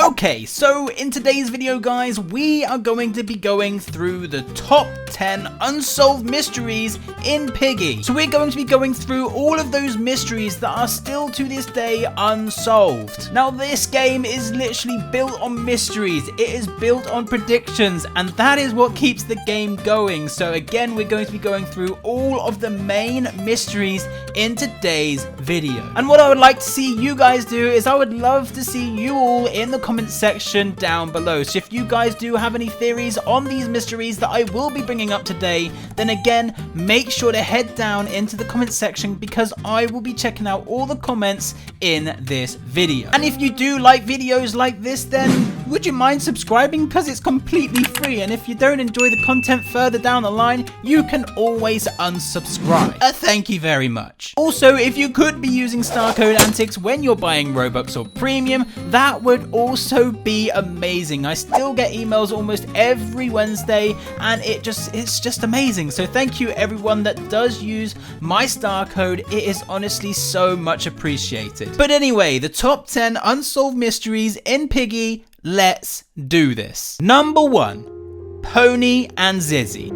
Okay, so in today's video, guys, we are going to be going through the top 10 unsolved mysteries in Piggy. So we're going to be going through all of those mysteries that are still to this day unsolved. Now, this game is literally built on mysteries. It is built on predictions, and that is what keeps the game going. So again, we're going to be going through all of the main mysteries in today's video. And what I would like to see you guys do is I would love to see you all in the comment section down below. So if you guys do have any theories on these mysteries that I will be bringing up today, then again, make sure to head down into the comment section because I will be checking out all the comments in this video. And if you do like videos like this, then would you mind subscribing, because it's completely free, and if you don't enjoy the content further down the line, you can always unsubscribe. Thank you very much. Also, if you could be using star code Antixx when you're buying Robux or Premium, that would also be amazing. I still get emails almost every Wednesday, and it's just amazing. So thank you everyone that does use my star code. It is honestly so much appreciated. But anyway, the top 10 unsolved mysteries in Piggy. Let's do this. Number 1, Pony and ZIZZY.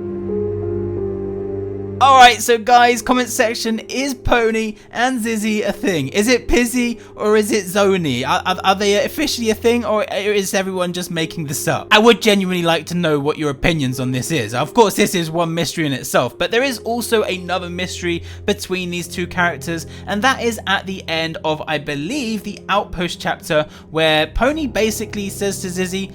Alright, so guys, comment section, is Pony and ZIZZY a thing? Is it Pizzy or is it Zony? Are they officially a thing, or is everyone just making this up? I would genuinely like to know what your opinions on this is. Of course, this is one mystery in itself, but there is also another mystery between these two characters, and that is at the end of, I believe, the Outpost chapter, where Pony basically says to ZIZZY,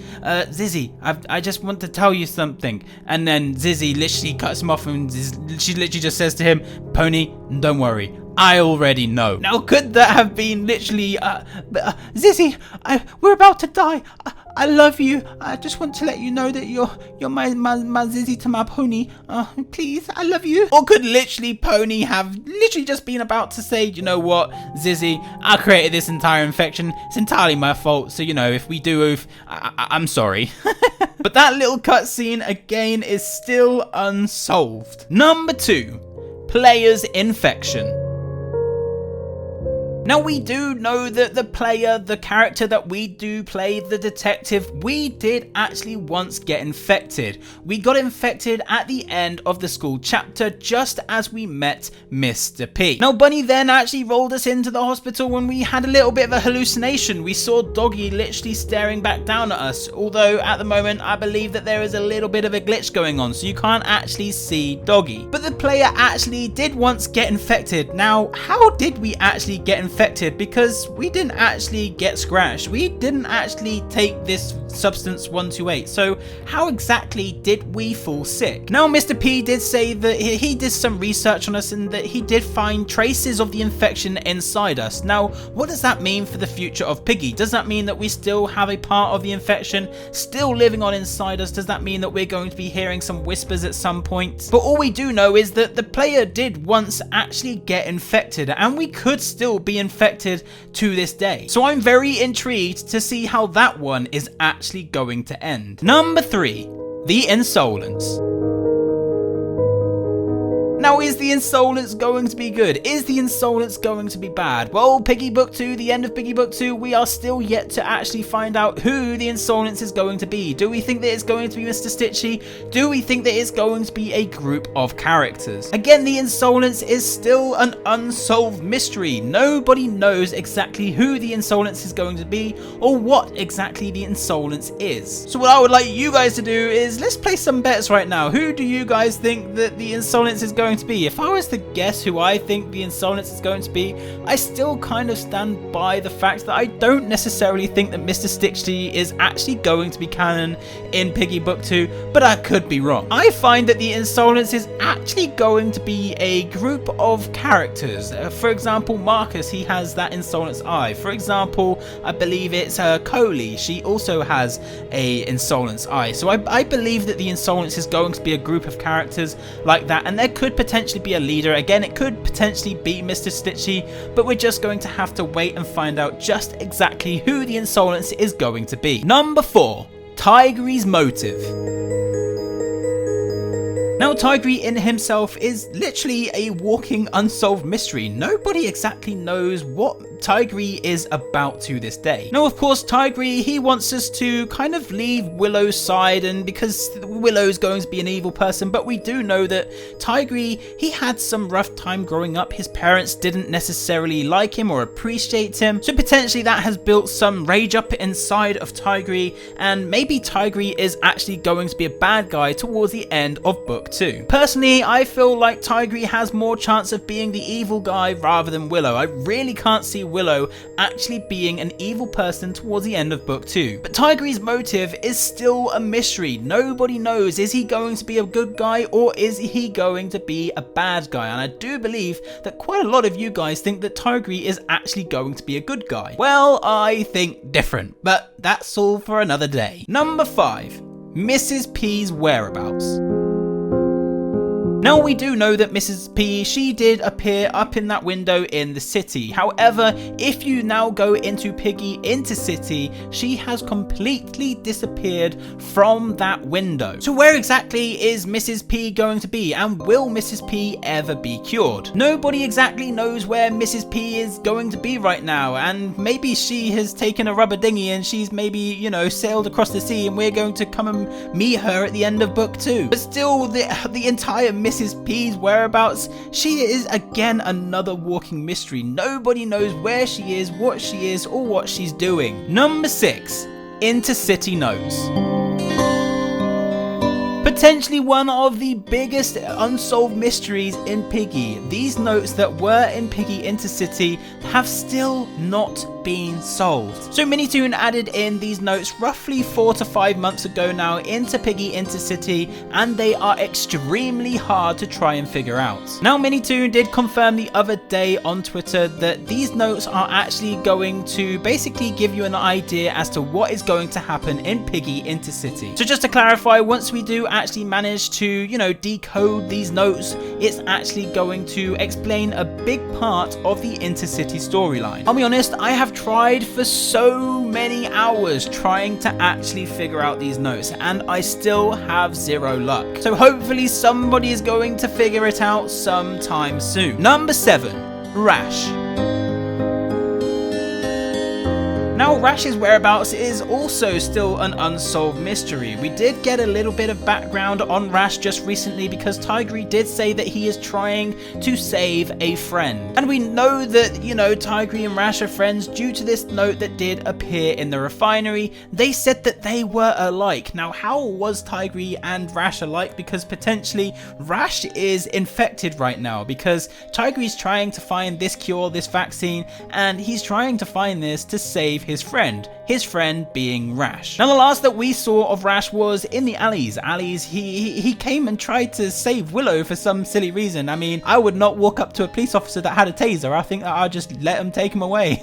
ZIZZY, I just want to tell you something, and then ZIZZY literally cuts him off and she literally just says to him, Pony, don't worry, I already know. Now, could that have been literally, ZIZZY, we're about to die. I love you. I just want to let you know that you're my ZIZZY to my Pony. Please, I love you. Or could literally Pony have literally just been about to say, you know what, ZIZZY, I created this entire infection. It's entirely my fault. So, you know, if we do, I'm sorry. But that little cutscene, again, is still unsolved. Number 2, Player's Infection. Now, we do know that the character that we do play, the detective, we did actually once get infected. We got infected at the end of the school chapter just as we met Mr. P. Now, Bunny then actually rolled us into the hospital when we had a little bit of a hallucination. We saw Doggy literally staring back down at us, although at the moment I believe that there is a little bit of a glitch going on, so you can't actually see Doggy. But the player actually did once get infected. Now, how did we actually get infected? Because we didn't actually get scratched. We didn't actually take this substance 128. So how exactly did we fall sick? Now, Mr. P did say that he did some research on us and that he did find traces of the infection inside us. Now, what does that mean for the future of Piggy? Does that mean that we still have a part of the infection still living on inside us? Does that mean that we're going to be hearing some whispers at some point? But all we do know is that the player did once actually get infected, and we could still be infected to this day. So I'm very intrigued to see how that one is actually going to end. Number 3, the Insolence. Now, is the Insolence going to be good? Is the Insolence going to be bad? Well, Piggy Book 2, the end of Piggy Book 2, we are still yet to actually find out who the Insolence is going to be. Do we think that it's going to be Mr. Stitchy? Do we think that it's going to be a group of characters? Again, the Insolence is still an unsolved mystery. Nobody knows exactly who the Insolence is going to be or what exactly the Insolence is. So what I would like you guys to do is let's place some bets right now. Who do you guys think that the Insolence is going to be? If I was to guess who I think the Insolence is going to be, I still kind of stand by the fact that I don't necessarily think that Mr. Stitchy is actually going to be canon in Piggy Book 2, but I could be wrong. I find that the Insolence is actually going to be a group of characters. For example, Marcus, he has that Insolence eye. For example, I believe it's Coley. She also has a Insolence eye. So I believe that the Insolence is going to be a group of characters like that, and there could potentially be a leader. Again, it could potentially be Mr. Stitchy, but we're just going to have to wait and find out just exactly who the Insolence is going to be. Number 4, TIGRY'S motive. Now, TIGRY in himself is literally a walking unsolved mystery. Nobody exactly knows what TIGRY is about to this day. Now, of course, TIGRY, he wants us to kind of leave Willow's side, and because Willow's going to be an evil person, but we do know that TIGRY, he had some rough time growing up. His parents didn't necessarily like him or appreciate him, so potentially that has built some rage up inside of TIGRY, and maybe TIGRY is actually going to be a bad guy towards the end of book 2. Personally, I feel like TIGRY has more chance of being the evil guy rather than Willow. I really can't see Willow actually being an evil person towards the end of book 2. But TIGRY'S motive is still a mystery. Nobody knows, is he going to be a good guy or is he going to be a bad guy? And I do believe that quite a lot of you guys think that TIGRY is actually going to be a good guy. Well, I think different, but that's all for another day. Number 5. Mrs. P's whereabouts. Now, we do know that Mrs. P, she did appear up in that window in the city. However, if you now go into Piggy Intercity, she has completely disappeared from that window. So where exactly is Mrs. P going to be, and will Mrs. P ever be cured? Nobody exactly knows where Mrs. P is going to be right now, and maybe she has taken a rubber dinghy and she's maybe, you know, sailed across the sea and we're going to come and meet her at the end of book 2. But still, the entire Mrs. P's whereabouts, she is again another walking mystery. Nobody knows where she is, or what she's doing. Number 6. Intercity notes. Potentially one of the biggest unsolved mysteries in Piggy. These notes that were in Piggy Intercity have still not been solved. So Minitoon added in these notes roughly 4 to 5 months ago now into Piggy Intercity, and they are extremely hard to try and figure out. Now, Minitoon did confirm the other day on Twitter that these notes are actually going to basically give you an idea as to what is going to happen in Piggy Intercity. So just to clarify, once we do actually manage to, you know, decode these notes, it's actually going to explain a big part of the Intercity storyline. I'll be honest, I have tried for so many hours trying to actually figure out these notes, and I still have zero luck. So hopefully somebody is going to figure it out sometime soon. Number 7. Rash. Now, Rash's whereabouts is also still an unsolved mystery. We did get a little bit of background on Rash just recently because TIGRY did say that he is trying to save a friend. And we know that, you know, TIGRY and Rash are friends due to this note that did appear in the refinery. They said that they were alike. Now, how was TIGRY and Rash alike? Because potentially Rash is infected right now because TIGRY's trying to find this cure, this vaccine, and he's trying to find this to save his friend being Rash. Now, the last that we saw of Rash was in the alleys. He came and tried to save Willow for some silly reason. I mean, I would not walk up to a police officer that had a taser. I think that I'd just let him take him away.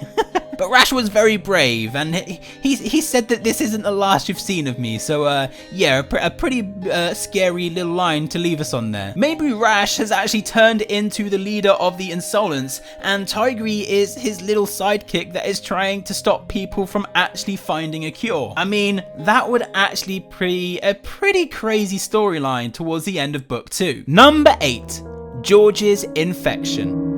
But Rash was very brave, and he said that this isn't the last you've seen of me. So yeah, a pretty scary little line to leave us on there. Maybe Rash has actually turned into the leader of the Insolence, and TIGRY is his little sidekick that is trying to stop people from actually finding a cure. I mean, that would actually be a pretty crazy storyline towards the end of book 2. Number 8. George's infection.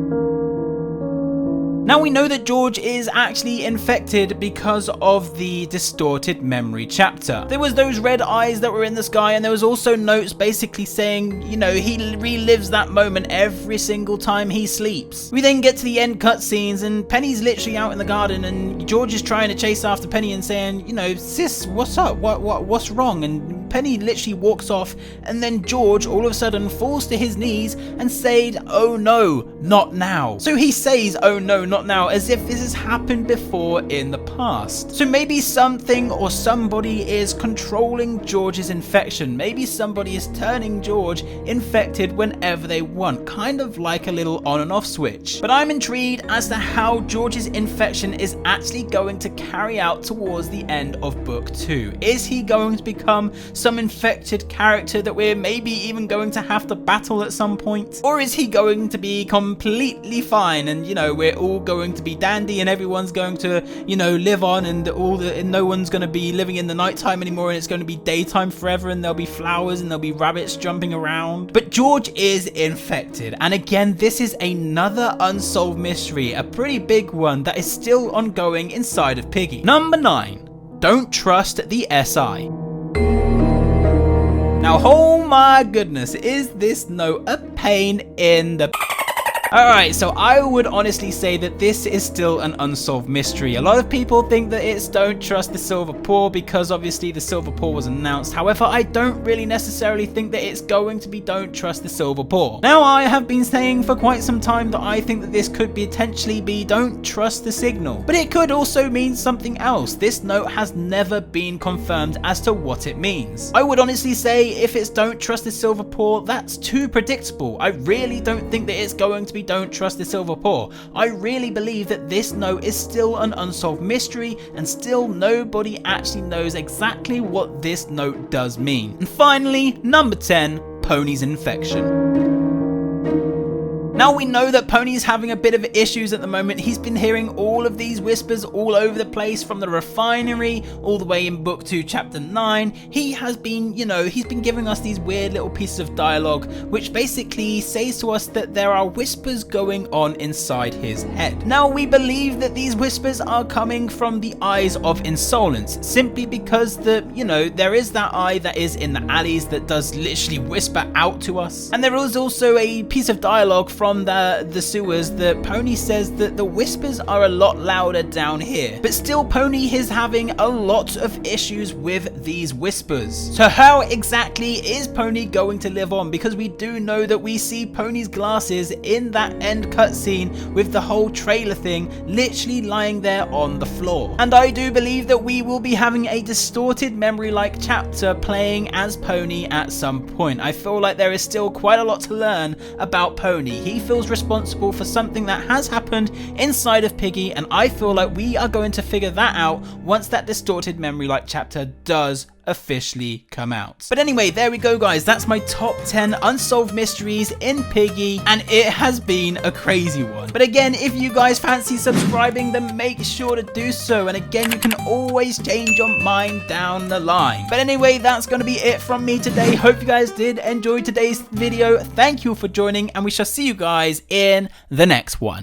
Now, we know that George is actually infected because of the distorted memory chapter. There was those red eyes that were in the sky, and there was also notes basically saying, you know, he relives that moment every single time he sleeps. We then get to the end cutscenes, and Penny's literally out in the garden, and George is trying to chase after Penny and saying, you know, sis, what's up? What's wrong? And Penny literally walks off, and then George all of a sudden falls to his knees and said, "Oh no, not now." So he says, "Oh no, not now," as if this has happened before in the past. So maybe something or somebody is controlling George's infection. Maybe somebody is turning George infected whenever they want, kind of like a little on and off switch. But I'm intrigued as to how George's infection is actually going to carry out towards the end of book 2. Is he going to become some infected character that we're maybe even going to have to battle at some point? Or is he going to be completely fine and, you know, we're all going to be dandy and everyone's going to, you know, live on, and no one's going to be living in the nighttime anymore, and it's going to be daytime forever, and there'll be flowers and there'll be rabbits jumping around. But George is infected, and again, this is another unsolved mystery, a pretty big one that is still ongoing inside of Piggy. Number 9. Don't trust the SI. Now, oh my goodness, is this note a pain in the... Alright, so I would honestly say that this is still an unsolved mystery. A lot of people think that it's don't trust the silver paw because obviously the silver paw was announced. However, I don't really necessarily think that it's going to be don't trust the silver paw. Now, I have been saying for quite some time that I think that this could potentially be don't trust the signal. But it could also mean something else. This note has never been confirmed as to what it means. I would honestly say if it's don't trust the silver paw, that's too predictable. I really don't think that it's going to be don't trust the silver paw. I really believe that this note is still an unsolved mystery and still nobody actually knows exactly what this note does mean. And finally, number 10, Pony's infection. Now, we know that Pony's having a bit of issues at the moment. He's been hearing all of these whispers all over the place, from the refinery all the way in book 2 chapter 9. He has been, you know, he's been giving us these weird little pieces of dialogue which basically says to us that there are whispers going on inside his head. Now, we believe that these whispers are coming from the eyes of Insolence, simply because there is that eye that is in the alleys that does literally whisper out to us. And there is also a piece of dialogue from the sewers that Pony says that the whispers are a lot louder down here. But still, Pony is having a lot of issues with these whispers. So how exactly is Pony going to live on? Because we do know that we see Pony's glasses in that end cutscene with the whole trailer thing literally lying there on the floor. And I do believe that we will be having a distorted memory-like chapter playing as Pony at some point. I feel like there is still quite a lot to learn about Pony. He feels responsible for something that has happened inside of Piggy, and I feel like we are going to figure that out once that distorted memory-like chapter does officially come out. But anyway, there we go, guys. That's my top 10 unsolved mysteries in Piggy, and it has been a crazy one. But again, if you guys fancy subscribing, then make sure to do so. And again, you can always change your mind down the line. But anyway, that's going to be it from me today. Hope you guys did enjoy today's video. Thank you for joining, and we shall see you guys in the next one.